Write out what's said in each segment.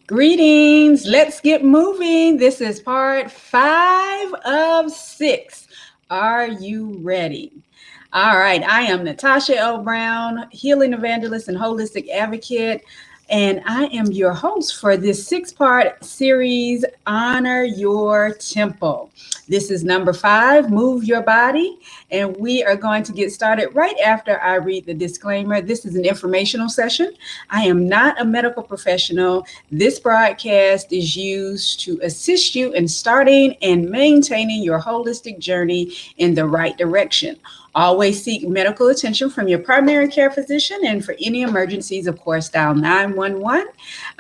Greetings. Let's get moving. This is part 5 of 6. Are you ready? All right. I am Natasha L. Brown, healing evangelist and holistic advocate. And I am your host for this 6-part series, Honor Your Temple. This is number 5, Move Your Body. And we are going to get started right after I read the disclaimer. This is an informational session. I am not a medical professional. This broadcast is used to assist you in starting and maintaining your holistic journey in the right direction. Always seek medical attention from your primary care physician, and for any emergencies, of course, dial 911.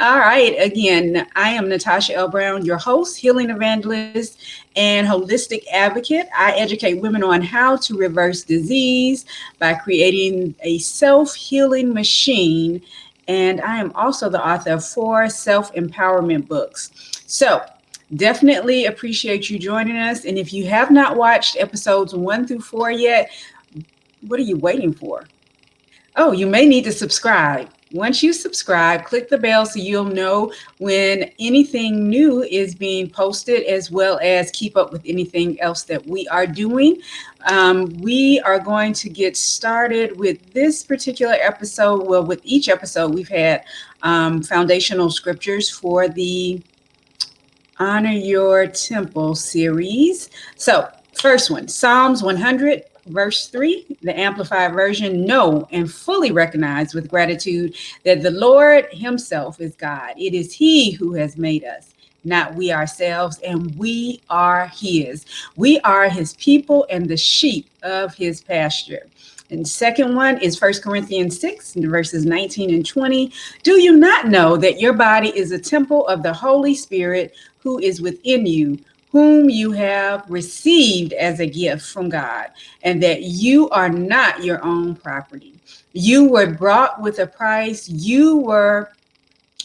All right, again, I am Natasha L. Brown, your host, healing evangelist, and holistic advocate. I educate women on how to reverse disease by creating a self-healing machine, and I am also the author of 4 self-empowerment books. So, definitely appreciate you joining us. And if you have not watched episodes 1 through 4 yet, what are you waiting for? Oh, you may need to subscribe. Once you subscribe, click the bell so you'll know when anything new is being posted, as well as keep up with anything else that we are doing. We are going to get started with this particular episode. Well, with each episode, we've had foundational scriptures for the Honor Your Temple series. So, first one, Psalms 100, verse 3, the Amplified Version. Know and fully recognize with gratitude that the Lord Himself is God. It is He who has made us, not we ourselves, and we are His. We are His people and the sheep of His pasture. And second one is 1 Corinthians 6, verses 19 and 20. Do you not know that your body is a temple of the Holy Spirit who is within you, whom you have received as a gift from God, and that you are not your own property? You were bought with a price. You were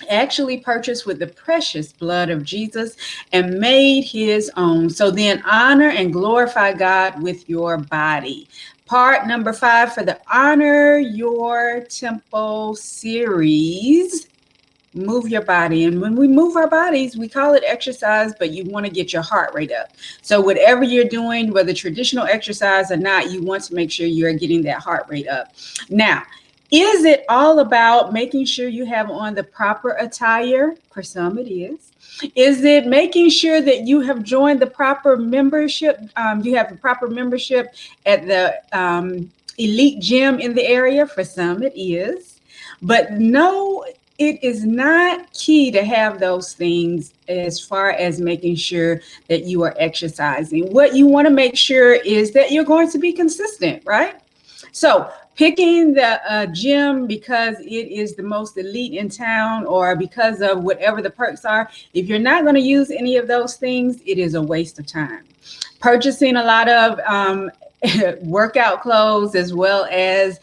actually purchased with the precious blood of Jesus and made His own. So then honor and glorify God with your body. Part number 5 for the Honor Your Temple series. Move your body. And when we move our bodies, we call it exercise, but you want to get your heart rate up. So whatever you're doing, whether traditional exercise or not, you want to make sure you're getting that heart rate up. Now, is it all about making sure you have on the proper attire? For some, it is. Is it making sure that you have joined the proper membership? You have the proper membership at the elite gym in the area? For some, it is. But no, it is not key to have those things as far as making sure that you are exercising. What you want to make sure is that you're going to be consistent, right? So picking the gym because it is the most elite in town or because of whatever the perks are, if you're not going to use any of those things, it is a waste of time. Purchasing a lot of workout clothes as well as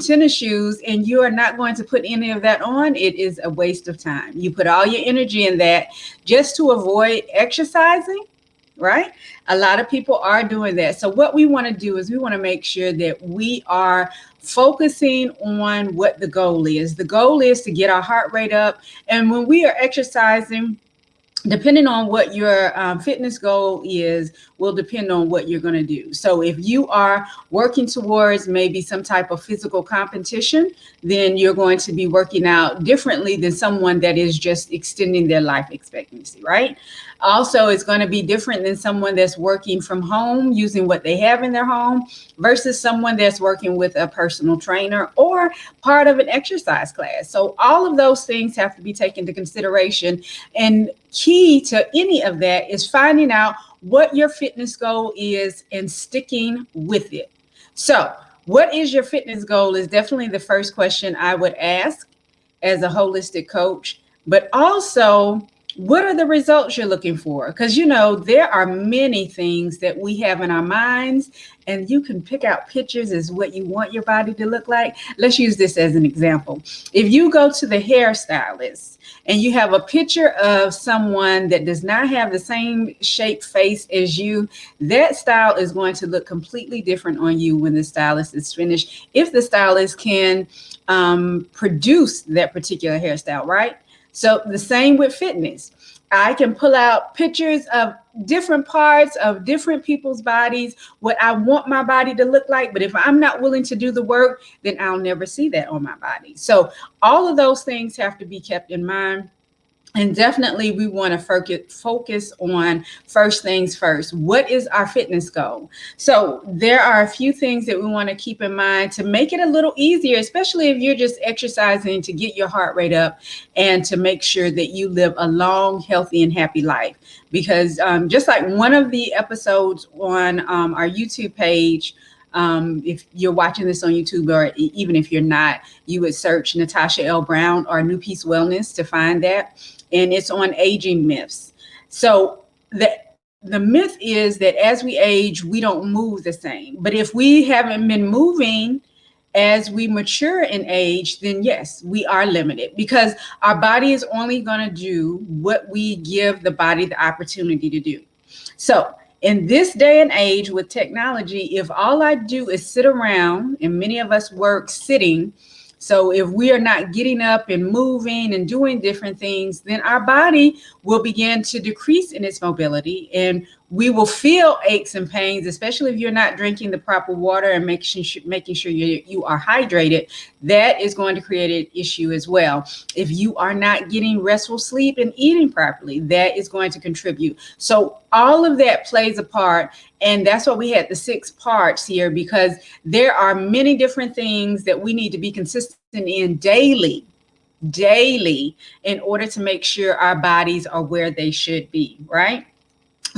tennis shoes, and you are not going to put any of that on, it is a waste of time. You put all your energy in that just to avoid exercising, right? A lot of people are doing that. So what we want to do is we want to make sure that we are focusing on what the goal is. The goal is to get our heart rate up. And when we are exercising, depending on what your fitness goal is, will depend on what you're going to do. So if you are working towards maybe some type of physical competition, then you're going to be working out differently than someone that is just extending their life expectancy, right? Also, it's going to be different than someone that's working from home using what they have in their home versus someone that's working with a personal trainer or part of an exercise class. So all of those things have to be taken into consideration. And key to any of that is finding out what your fitness goal is and sticking with it. So what is your fitness goal is definitely the first question I would ask as a holistic coach, but also what are the results you're looking for? Because, you know, there are many things that we have in our minds, and you can pick out pictures as what you want your body to look like. Let's use this as an example. If you go to the hairstylist and you have a picture of someone that does not have the same shaped face as you, that style is going to look completely different on you when the stylist is finished, if the stylist can produce that particular hairstyle, right? So the same with fitness. I can pull out pictures of different parts of different people's bodies, what I want my body to look like. But if I'm not willing to do the work, then I'll never see that on my body. So all of those things have to be kept in mind. And definitely, we want to focus on first things first. What is our fitness goal? So, there are a few things that we want to keep in mind to make it a little easier, especially if you're just exercising to get your heart rate up and to make sure that you live a long, healthy, and happy life. Because just like one of the episodes on our YouTube page, if you're watching this on YouTube, or even if you're not, you would search Natasha L. Brown or New Peace Wellness to find that. And it's on aging myths. So the myth is that as we age, we don't move the same. But if we haven't been moving as we mature in age, then yes, we are limited, because our body is only going to do what we give the body the opportunity to do. So in this day and age with technology, if all I do is sit around, and many of us work sitting, so if we are not getting up and moving and doing different things, then our body will begin to decrease in its mobility, and we will feel aches and pains, especially if you're not drinking the proper water and making sure you are hydrated. That is going to create an issue as well. If you are not getting restful sleep and eating properly, that is going to contribute. So all of that plays a part. And that's why we had the 6 parts here, because there are many different things that we need to be consistent in daily, in order to make sure our bodies are where they should be, right?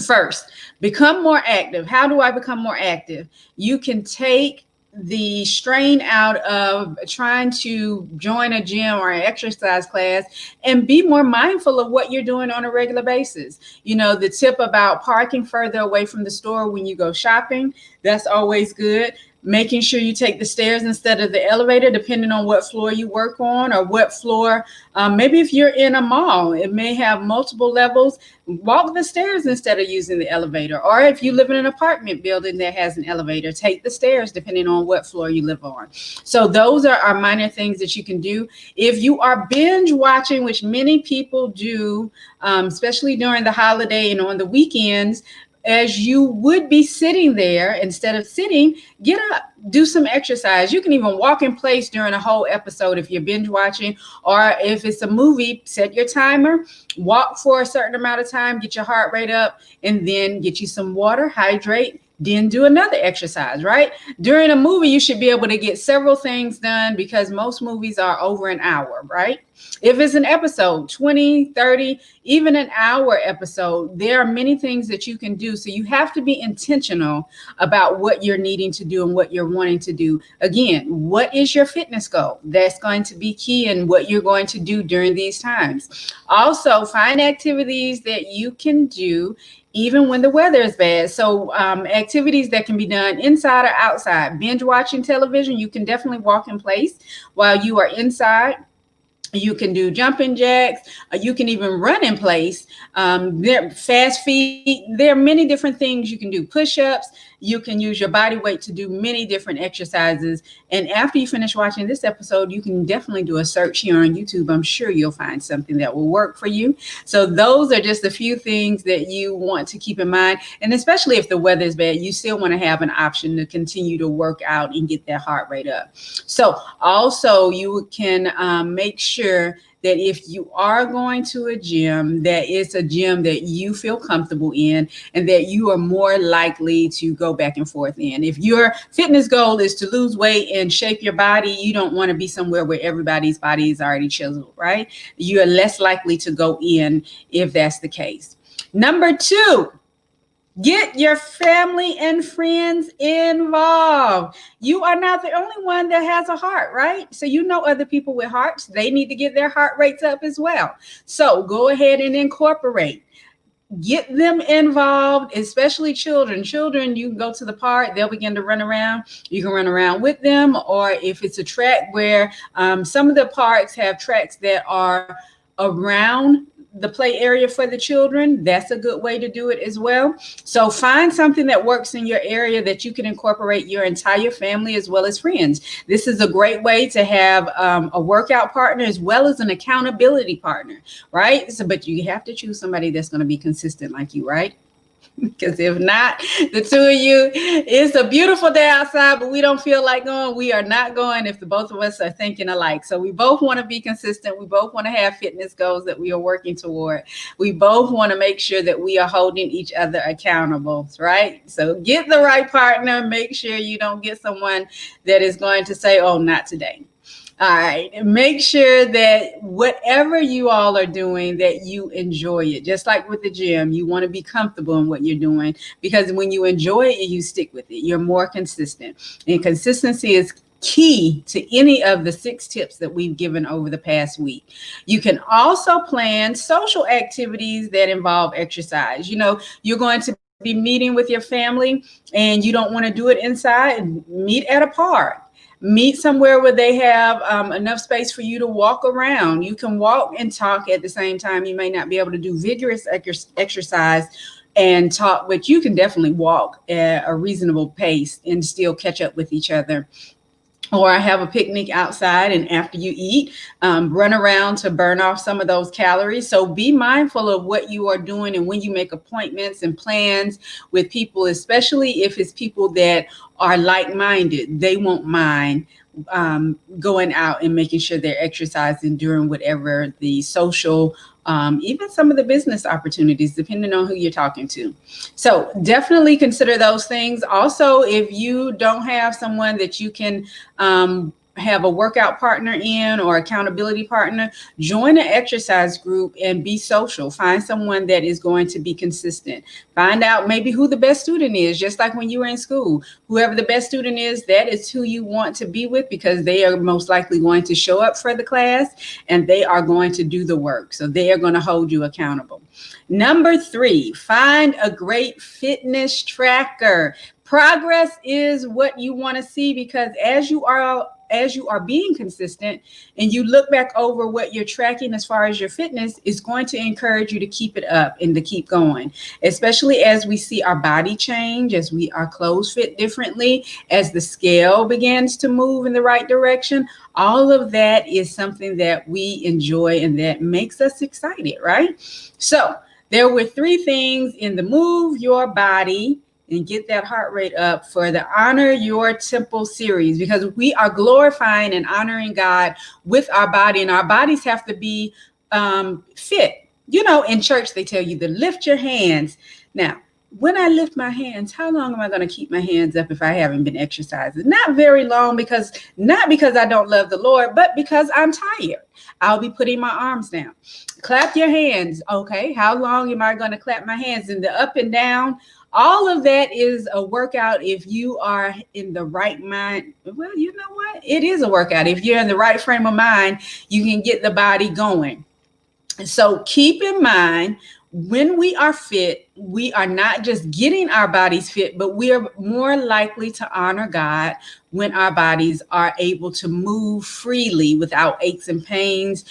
First, become more active. How do I become more active? You can take the strain out of trying to join a gym or an exercise class and be more mindful of what you're doing on a regular basis. You know, the tip about parking further away from the store when you go shopping, that's always good. Making sure you take the stairs instead of the elevator, depending on what floor you work on or what floor. Maybe if you're in a mall, it may have multiple levels. Walk the stairs instead of using the elevator. Or if you live in an apartment building that has an elevator, take the stairs depending on what floor you live on. So those are minor things that you can do. If you are binge watching, which many people do, especially during the holiday and on the weekends, as you would be sitting there, instead of sitting, get up, do some exercise. You can even walk in place during a whole episode if you're binge watching, or if it's a movie, set your timer, walk for a certain amount of time, get your heart rate up, and then get you some water, hydrate, then do another exercise, right? During a movie, you should be able to get several things done, because most movies are over an hour, right? If it's an episode, 20, 30, even an hour episode, there are many things that you can do. So you have to be intentional about what you're needing to do and what you're wanting to do. Again, what is your fitness goal? That's going to be key in what you're going to do during these times. Also, find activities that you can do even when the weather is bad. So activities that can be done inside or outside. Binge watching television, you can definitely walk in place while you are inside. You can do jumping jacks. You can even run in place. There, fast feet. There are many different things you can do. Push-ups. You can use your body weight to do many different exercises. And after you finish watching this episode, you can definitely do a search here on YouTube. I'm sure you'll find something that will work for you. So those are just a few things that you want to keep in mind. And especially if the weather is bad, you still want to have an option to continue to work out and get that heart rate up. So also you can make sure that if you are going to a gym, that it's a gym that you feel comfortable in and that you are more likely to go back and forth in. If your fitness goal is to lose weight and shape your body, you don't want to be somewhere where everybody's body is already chiseled, right? You're less likely to go in if that's the case. Number 2, get your family and friends involved. You are not the only one that has a heart, right? So you know other people with hearts. They need to get their heart rates up as well. So go ahead and incorporate. Get them involved, especially children. Children, you can go to the park, they'll begin to run around. You can run around with them, or if it's a track where some of the parks have tracks that are around the play area for the children, that's a good way to do it as well. So find something that works in your area that you can incorporate your entire family as well as friends. This is a great way to have a workout partner as well as an accountability partner, right? So, but you have to choose somebody that's going to be consistent like you, right? Because if not, the two of you, it's a beautiful day outside, but we don't feel like going. We are not going if the both of us are thinking alike. So we both want to be consistent. We both want to have fitness goals that we are working toward. We both want to make sure that we are holding each other accountable, right? So get the right partner. Make sure you don't get someone that is going to say, oh, not today. All right. Make sure that whatever you all are doing, that you enjoy it. Just like with the gym, you want to be comfortable in what you're doing, because when you enjoy it, you stick with it. You're more consistent. And consistency is key to any of the 6 tips that we've given over the past week. You can also plan social activities that involve exercise. You know, you're going to be meeting with your family and you don't want to do it inside. Meet at a park. Meet somewhere where they have enough space for you to walk around. You can walk and talk at the same time. You may not be able to do vigorous exercise and talk, but you can definitely walk at a reasonable pace and still catch up with each other. Or have a picnic outside, and after you eat, run around to burn off some of those calories. So be mindful of what you are doing, and when you make appointments and plans with people, especially if it's people that are like-minded, they won't mind going out and making sure they're exercising during whatever the social, even some of the business opportunities, depending on who you're talking to. So definitely consider those things. Also, if you don't have someone that you can have a workout partner in or accountability partner, join an exercise group and be social. Find someone that is going to be consistent. Find out maybe who the best student is, just like when you were in school. Whoever the best student is, that is who you want to be with, because they are most likely going to show up for the class and they are going to do the work. So they are going to hold you accountable. Number 3, find a great fitness tracker. Progress is what you want to see, because as you are being consistent and you look back over what you're tracking as far as your fitness, is going to encourage you to keep it up and to keep going, especially as we see our body change, as our clothes fit differently, as the scale begins to move in the right direction. All of that is something that we enjoy and that makes us excited, right? So there were 3 things in the Move Your Body and Get That Heart Rate Up for the Honor Your Temple series, because we are glorifying and honoring God with our body, and our bodies have to be fit. You know, in church, they tell you to lift your hands. Now, when I lift my hands, how long am I going to keep my hands up if I haven't been exercising? Not very long, not because I don't love the Lord, but because I'm tired. I'll be putting my arms down. Clap your hands. Okay, how long am I going to clap my hands? In the up and down, all of that is a workout if you are in the right mind. Well, you know what? It is a workout. If you're in the right frame of mind, you can get the body going. So keep in mind, when we are fit, we are not just getting our bodies fit, but we are more likely to honor God when our bodies are able to move freely without aches and pains,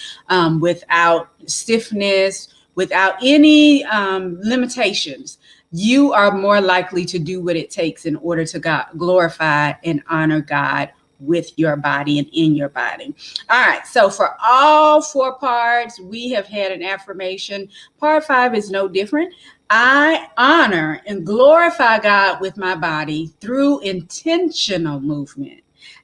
without stiffness, without any limitations. You are more likely to do what it takes in order to glorify and honor God with your body and in your body. All right. So for all 4 parts, we have had an affirmation. Part 5 is no different. I honor and glorify God with my body through intentional movement.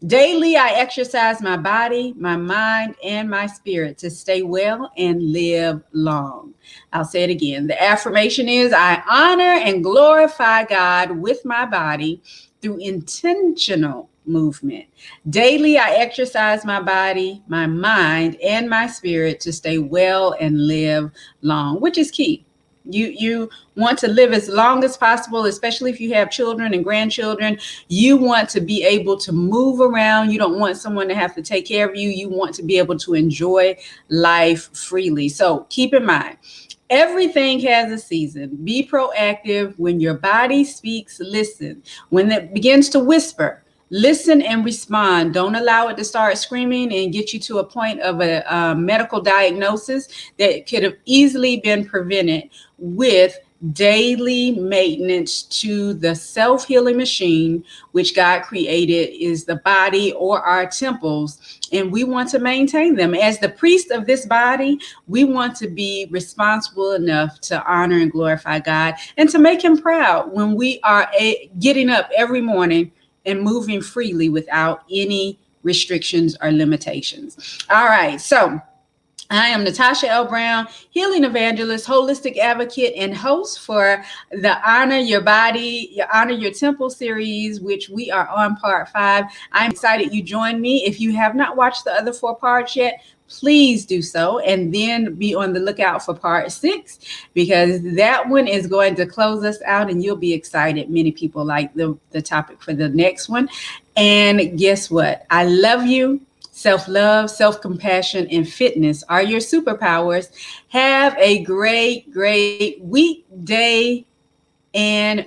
Daily, I exercise my body, my mind, and my spirit to stay well and live long. I'll say it again. The affirmation is, I honor and glorify God with my body through intentional movement. Daily, I exercise my body, my mind, and my spirit to stay well and live long, which is key. You want to live as long as possible, especially if you have children and grandchildren. You want to be able to move around. You don't want someone to have to take care of you. You want to be able to enjoy life freely. So keep in mind, everything has a season. Be proactive. When your body speaks, listen. When it begins to whisper, Listen and respond. Don't allow it to start screaming and get you to a point of a medical diagnosis that could have easily been prevented with daily maintenance to the self-healing machine which God created is the body or our temples, and we want to maintain them. As the priest of this body, we want to be responsible enough to honor and glorify God and to make him proud when we are getting up every morning and moving freely without any restrictions or limitations. All right, so I am Natasha L. Brown, healing evangelist, holistic advocate, and host for the Honor Your Body, Your Honor Your Temple series, which we are on part 5. I'm excited you joined me. If you have not watched the other 4 parts yet, please do so, and then be on the lookout for part 6, because that one is going to close us out and you'll be excited. Many people like the topic for the next one. And guess what? I love you. Self-love, self-compassion, and fitness are your superpowers. Have a great weekday and